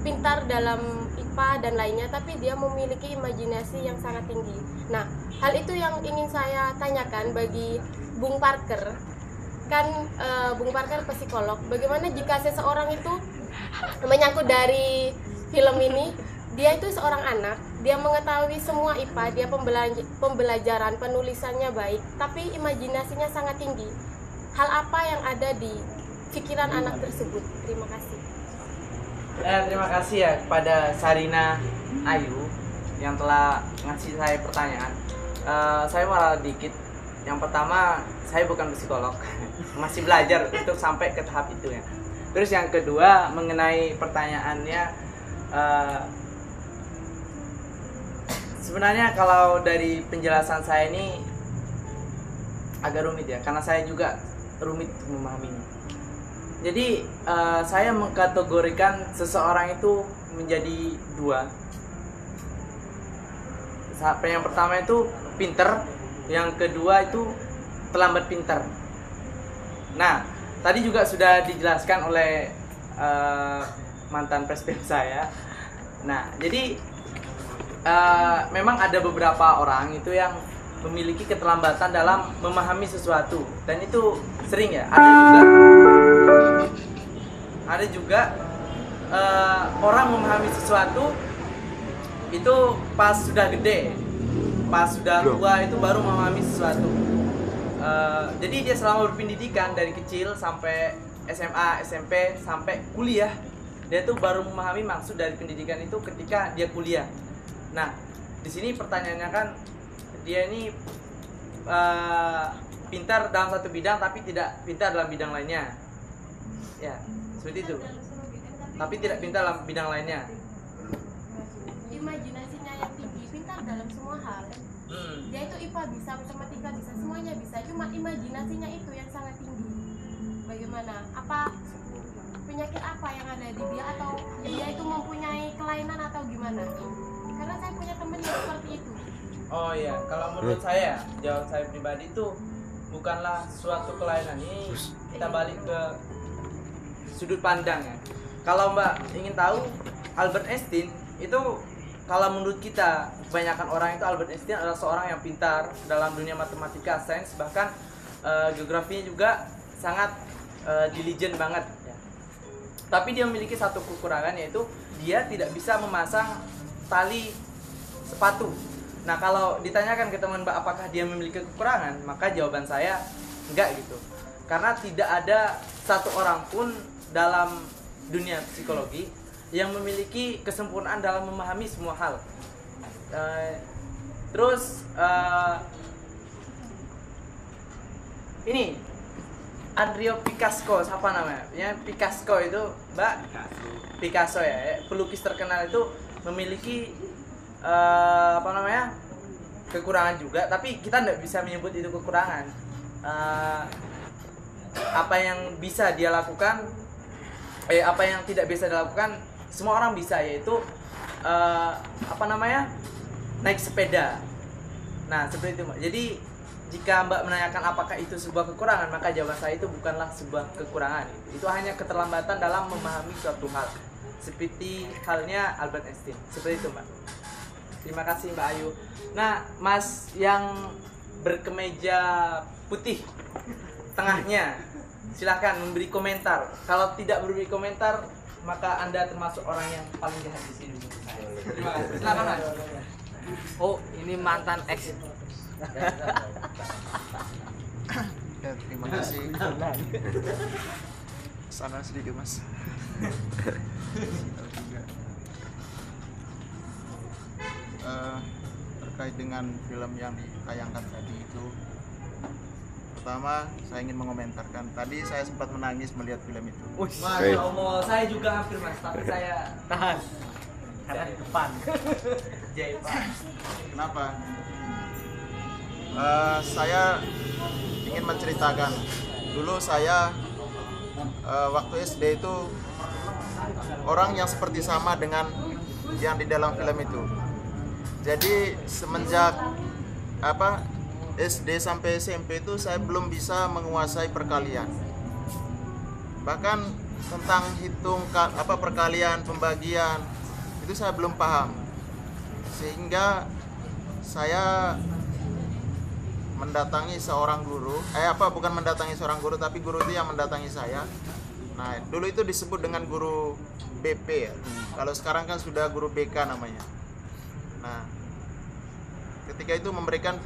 pintar dalam IPA dan lainnya, tapi dia memiliki imajinasi yang sangat tinggi. Nah, hal itu yang ingin saya tanyakan bagi Bung Parker. Kan Bung Parker psikolog, bagaimana jika seseorang itu menyangkut dari film ini, dia itu seorang anak, dia mengetahui semua IPA, dia pembelajaran penulisannya baik, tapi imajinasinya sangat tinggi. Hal apa yang ada di pikiran anak tersebut? Terima kasih. Terima kasih ya kepada Sarina Ayu yang telah ngasih saya pertanyaan. Saya malah dikit. Yang pertama, saya bukan psikolog, masih belajar untuk sampai ke tahap itu ya. Terus yang kedua, mengenai pertanyaannya, sebenarnya kalau dari penjelasan saya ini agak rumit ya, karena saya juga rumit memahaminya. Jadi saya mengkategorikan seseorang itu menjadi dua. Yang pertama itu pinter, yang kedua itu terlambat pinter. Nah, tadi juga sudah dijelaskan oleh mantan presiden saya. Nah, jadi memang ada beberapa orang itu yang memiliki keterlambatan dalam memahami sesuatu, dan itu sering ya. Ada juga orang memahami sesuatu itu pas sudah gede, pas sudah tua itu baru memahami sesuatu. Jadi dia selama berpendidikan dari kecil sampai SMA, SMP sampai kuliah, dia tuh baru memahami maksud dari pendidikan itu ketika dia kuliah. Nah, di sini pertanyaannya kan dia ini pintar dalam satu bidang tapi tidak pintar dalam bidang lainnya. Ya, seperti itu. Tapi tidak pintar dalam bidang lainnya. Imajinasinya yang tinggi, pintar dalam semua hal. Dia itu IPA bisa, matematika bisa, semuanya bisa. Cuma imajinasinya itu yang sangat tinggi. Bagaimana? Apa penyakit apa yang ada di dia, atau dia itu mempunyai kelainan atau gimana? Karena saya punya teman yang seperti itu. Oh iya, kalau menurut saya, jawab saya pribadi itu bukanlah suatu kelainan. Ini kita balik ke sudut pandang ya. Kalau Mbak ingin tahu, Albert Einstein itu, kalau menurut kita, kebanyakan orang itu Albert Einstein adalah seorang yang pintar dalam dunia matematika, sains, bahkan geografinya juga sangat diligent banget ya. Tapi dia memiliki satu kekurangan, yaitu dia tidak bisa memasang tali sepatu. Nah, kalau ditanyakan ke teman Mbak apakah dia memiliki kekurangan, maka jawaban saya enggak gitu. Karena tidak ada satu orang pun dalam dunia psikologi yang memiliki kesempurnaan dalam memahami semua hal. Ini Andrea Picasso, siapa namanya? Ya, Picasso itu, Mbak Picasso ya, pelukis terkenal itu memiliki kekurangan juga, tapi kita tidak bisa menyebut itu kekurangan. Apa yang bisa dia lakukan, apa yang tidak bisa dilakukan, semua orang bisa, yaitu naik sepeda. Nah, seperti itu, Mbak. Jadi jika Mbak menanyakan apakah itu sebuah kekurangan, maka jawaban saya itu bukanlah sebuah kekurangan. Itu hanya keterlambatan dalam memahami suatu hal. Seperti halnya Albert Einstein. Seperti itu, Mbak. Terima kasih, Mbak Ayu. Nah, Mas yang berkemeja putih tengahnya, silahkan memberi komentar. Kalau tidak memberi komentar, maka Anda termasuk orang yang paling jahat di sini. Terima kasih. Silakan, Mas. Oh, ini mantan ex. Ya, terima kasih. Sana sedikit, Mas. Terkait dengan film yang ditayangkan tadi itu, pertama saya ingin mengomentarkan, tadi saya sempat menangis melihat film itu. Masya Allah, saya juga hampir, Mas, tapi saya Tahan. Karena di depan. jaipan. Kenapa? Saya ingin menceritakan, dulu saya waktu SD itu orang yang seperti sama dengan yang di dalam film itu. Jadi semenjak SD sampai SMP itu saya belum bisa menguasai perkalian. Bahkan tentang perkalian, pembagian itu saya belum paham. Sehingga saya mendatangi seorang guru, bukan mendatangi seorang guru, tapi guru itu yang mendatangi saya. Nah, dulu itu disebut dengan guru BP ya. Kalau sekarang kan sudah guru BK namanya. Nah, ketika itu memberikan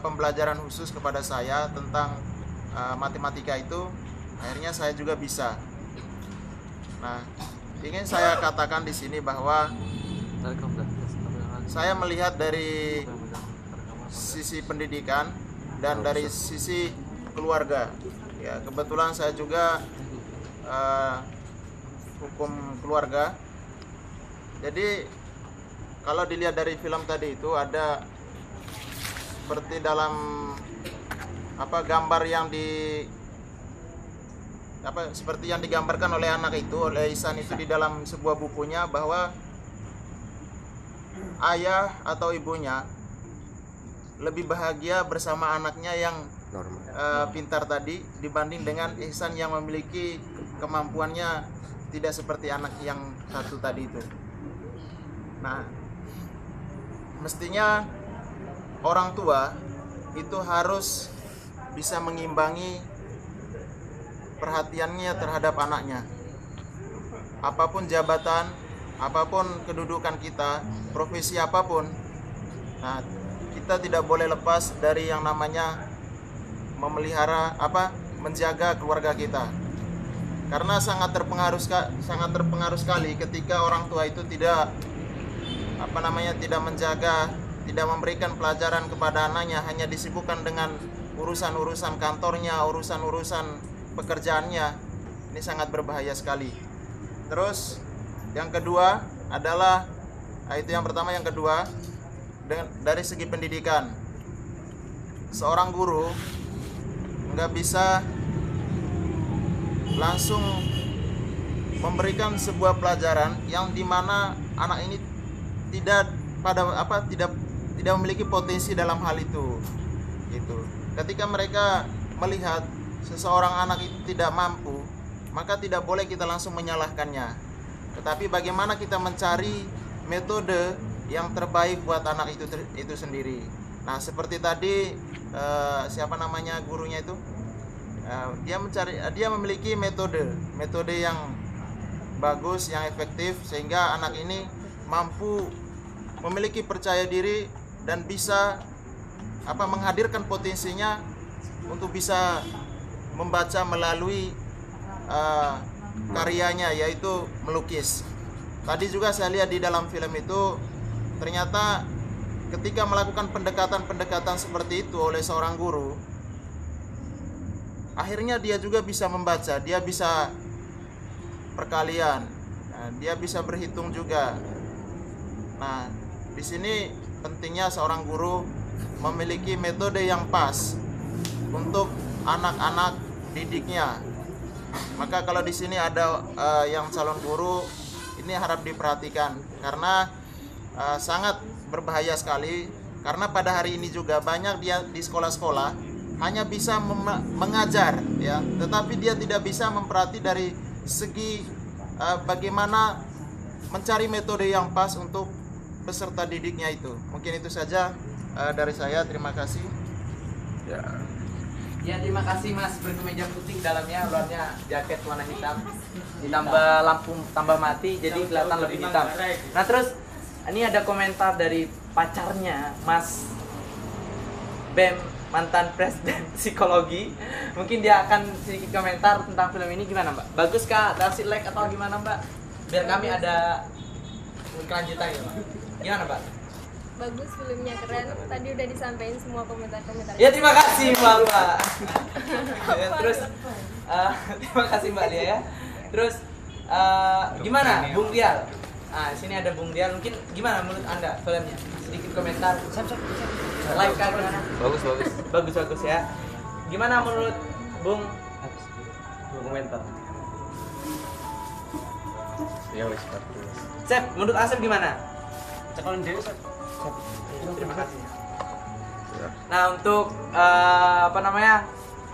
pembelajaran khusus kepada saya tentang matematika itu, akhirnya saya juga bisa. Nah, ingin saya katakan di sini bahwa saya melihat dari sisi pendidikan dan dari sisi keluarga. Ya, kebetulan saya juga hukum keluarga. Jadi kalau dilihat dari film tadi itu ada seperti dalam gambar yang seperti yang digambarkan oleh anak itu, oleh Ihsan itu di dalam sebuah bukunya, bahwa ayah atau ibunya lebih bahagia bersama anaknya yang pintar tadi dibanding dengan Ihsan yang memiliki kemampuannya tidak seperti anak yang satu tadi itu. Nah, mestinya orang tua itu harus bisa mengimbangi perhatiannya terhadap anaknya. Apapun jabatan, apapun kedudukan kita, profesi apapun, nah, kita tidak boleh lepas dari yang namanya memelihara menjaga keluarga kita. Karena sangat terpengaruh sekali ketika orang tua itu tidak tidak menjaga, tidak memberikan pelajaran kepada anaknya, hanya disibukkan dengan urusan-urusan kantornya, urusan-urusan pekerjaannya. Ini sangat berbahaya sekali. Terus yang kedua adalah itu yang pertama, yang kedua dari segi pendidikan. Seorang guru nggak bisa langsung memberikan sebuah pelajaran yang dimana anak ini tidak memiliki potensi dalam hal itu. Gitu. Ketika mereka melihat seseorang anak itu tidak mampu, maka tidak boleh kita langsung menyalahkannya. Tetapi bagaimana kita mencari metode yang terbaik buat anak itu sendiri. Nah, seperti tadi siapa namanya gurunya itu? Dia memiliki metode yang bagus, yang efektif, sehingga anak ini mampu memiliki percaya diri dan bisa menghadirkan potensinya untuk bisa membaca melalui karyanya, yaitu melukis. Tadi juga saya lihat di dalam film itu, ternyata ketika melakukan pendekatan-pendekatan seperti itu oleh seorang guru, akhirnya dia juga bisa membaca, dia bisa perkalian, dia bisa berhitung juga. Nah, di sini pentingnya seorang guru memiliki metode yang pas untuk anak-anak didiknya. Maka kalau di sini ada yang calon guru, ini harap diperhatikan karena sangat berbahaya sekali. Karena pada hari ini juga banyak dia di sekolah-sekolah hanya bisa mengajar, ya, tetapi dia tidak bisa memperhati dari segi bagaimana mencari metode yang pas untuk peserta didiknya itu. Mungkin itu saja dari saya. Terima kasih. Ya, terima kasih Mas. Berkemeja putih, dalamnya, luarnya jaket warna hitam, ditambah lampu tambah mati, jadi kelihatan lebih hitam. Nah, terus ini ada komentar dari pacarnya Mas Bem, mantan presiden psikologi. Mungkin dia akan sedikit komentar tentang film ini. Gimana Mbak? Bagus kah? Kasih like atau gimana Mbak? Biar kami ada kelanjutan ya Mbak. Gimana Mbak? Bagus, filmnya keren. Tadi udah disampaikan semua komentar-komentar. Ya, terima kasih Mbak. Ya, terus terima kasih Mbak Lia ya. Terus gimana Bung Dial? Sini ada Bung Dial. Mungkin gimana menurut Anda filmnya? Sedikit komentar. Like kan gimana? Bagus ya. Gimana menurut Bung? Komentar. Ya wis seperti. Sep, menurut Asep gimana? Cekolin dhewe, Sep. Terima kasih. Nah, untuk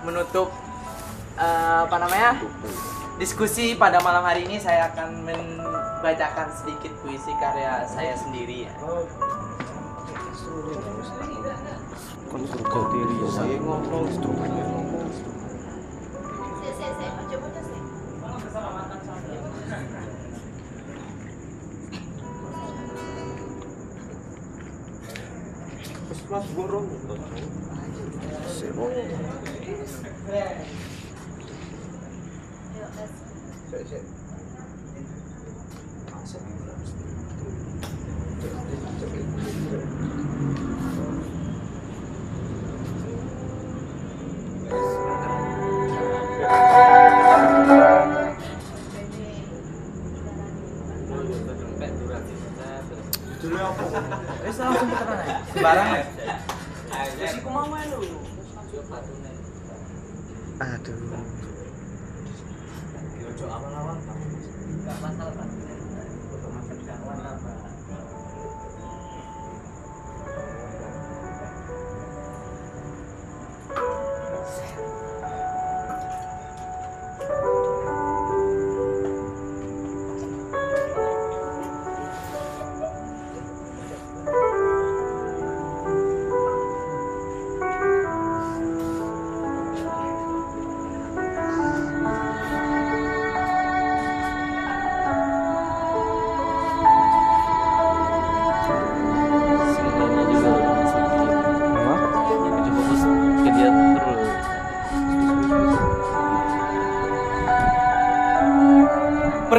menutup diskusi pada malam hari ini, saya akan membacakan sedikit puisi karya saya sendiri ya. Saya ngobrol Mas borong. Langsung ke tengah ya. Sembarangan. Siku mama lu. Aduh. Ojo awal-awal enggak masalah, Pak. Untuk makan kawan apa?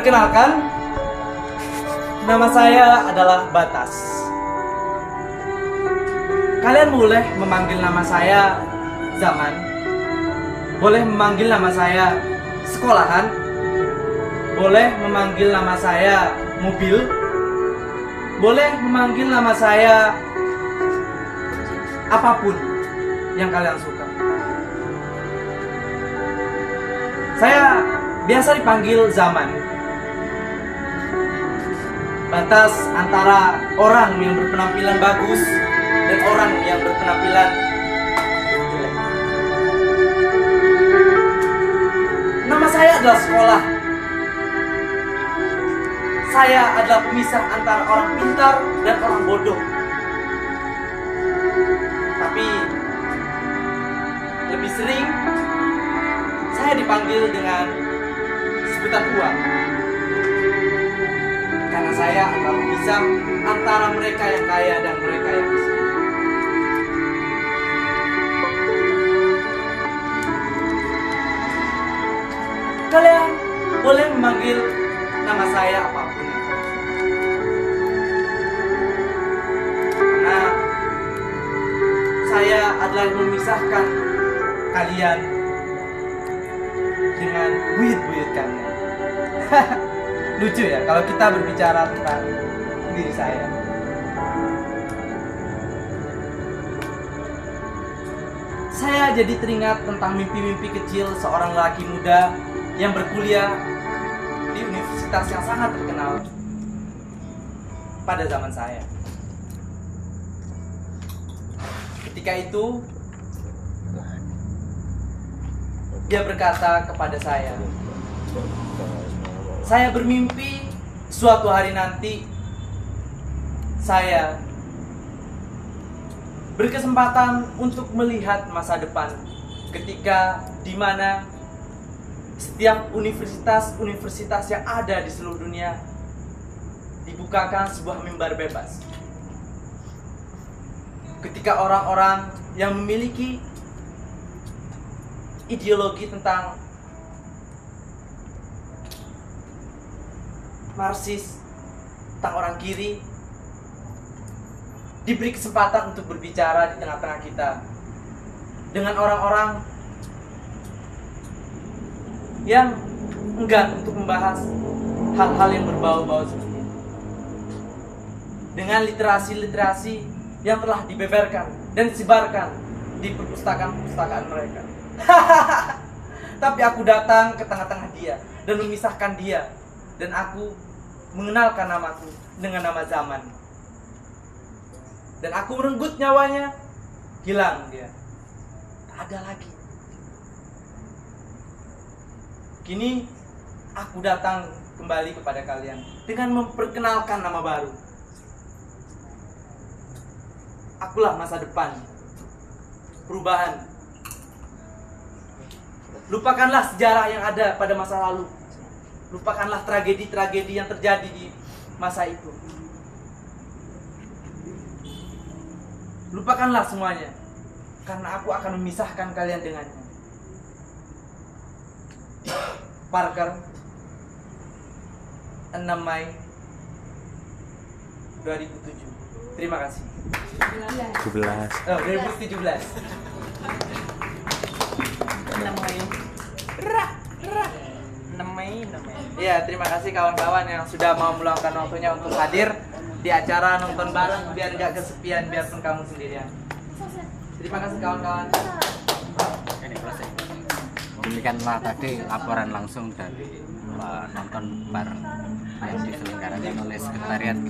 Perkenalkan, nama saya adalah Batas. Kalian boleh memanggil nama saya Zaman, boleh memanggil nama saya Sekolahan, boleh memanggil nama saya Mobil, boleh memanggil nama saya apapun yang kalian suka. Saya biasa dipanggil Zaman. Batas antara orang yang berpenampilan bagus dan orang yang berpenampilan jelek. Nama saya adalah Sekolah. Saya adalah pemisah antara orang pintar dan orang bodoh. Tapi lebih sering saya dipanggil dengan sebutan uang. Karena saya adalah pemisah antara mereka yang kaya dan mereka yang miskin. Kalian boleh memanggil nama saya apapun. Karena saya adalah yang memisahkan kalian dengan buyut-buyut kalian. Lucu ya kalau kita berbicara tentang diri saya. Saya jadi teringat tentang mimpi-mimpi kecil seorang lelaki muda yang berkuliah di universitas yang sangat terkenal pada zaman saya. Ketika itu, dia berkata kepada saya bermimpi suatu hari nanti saya berkesempatan untuk melihat masa depan ketika di mana setiap universitas yang ada di seluruh dunia dibukakan sebuah mimbar bebas. Ketika orang-orang yang memiliki ideologi tentang Marxis, tentang orang kiri, diberi kesempatan untuk berbicara di tengah-tengah kita dengan orang-orang yang enggan untuk membahas hal-hal yang berbau-bau seperti itu, dengan literasi-literasi yang telah dibeberkan dan disebarkan di perpustakaan-perpustakaan mereka. Tapi aku datang ke tengah-tengah dia dan memisahkan dia, dan aku mengenalkan namaku dengan nama Zaman. Dan aku merenggut nyawanya, hilang dia, tak ada lagi. Kini aku datang kembali kepada kalian dengan memperkenalkan nama baru. Akulah masa depan, perubahan. Lupakanlah sejarah yang ada pada masa lalu. Lupakanlah tragedi-tragedi yang terjadi di masa itu. Lupakanlah semuanya, karena aku akan memisahkan kalian dengannya. Parker, 6 Mei 2007. Terima kasih. 2017. 6 Mei. Iya, terima kasih kawan-kawan yang sudah mau meluangkan waktunya untuk hadir di acara nonton bareng biar gak kesepian, biarpun kamu sendirian. Terima kasih kawan-kawan. Demikianlah tadi laporan langsung dari nonton bareng yang diselenggarakan oleh Sekretariat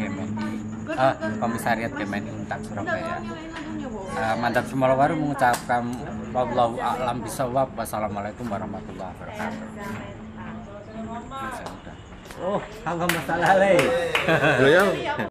Komisariat Kemen Untak Surabaya. Mantap semua baru mengucapkan wallahu a'lam bishawab. Wassalamualaikum warahmatullahi wabarakatuh. Oh, apa masalah leh?